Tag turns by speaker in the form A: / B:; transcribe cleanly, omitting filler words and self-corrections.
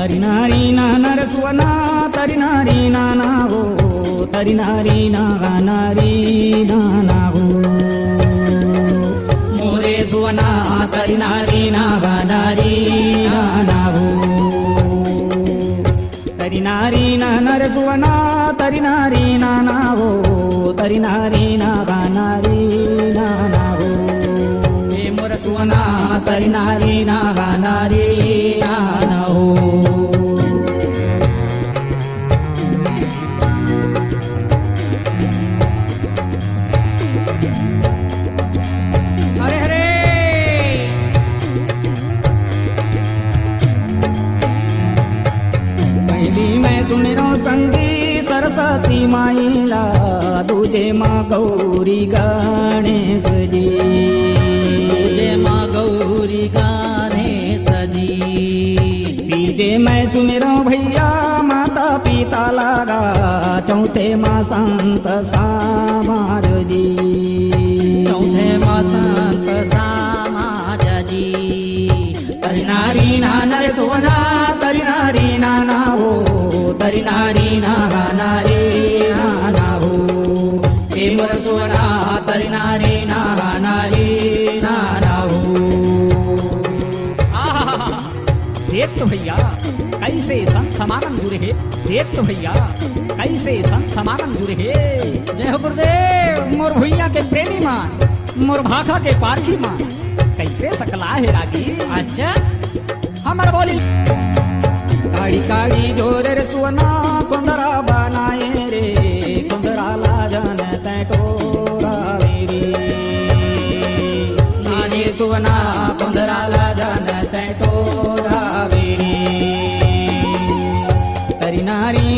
A: तरिनारी नाना रसवना तरिनारी नाना हो तरिनारी नागानारी नाना हो मोरे सुवना तरिनारी नागानारी नाना हो तरिनारी नाना रसवना तरिनारी नाना हो तरिनारी नागानारी नाना हो हे मोर सुवना तरिनारी नागानारी नाना हो सुमिरो संगी सरस्वती माईला तुझे माँ गौरी गणेश जी तुझे माँ गौरी गणेश जी तीजे मैं सुमिरो भैया माता पिता लगा चौथे माँ संत समाज जी चौथे माँ संत समाज जी तरिनारी नाना रे सोना तरिनारी नाना हो तरिनारी नागानारी नाना हो हे मोर सोना तरिनारी नागानारी नाना हो देख तो भैया कैसे संत समागम जुड़े है देख तो भैया कैसे संत समागम जुड़े है जय हो गुरुदेव मोर भैया के प्रेमी मान मोर भाखा के पारखी मान कैसे सकला है रागी अच्छा हमारा बोली काड़ी काड़ी जोर रे सुवना कुंदरा बनाए रे कुंदरा ला जान टोरा रे नानी सुवना कुंदरा ला जान टोरा रे तरिनारी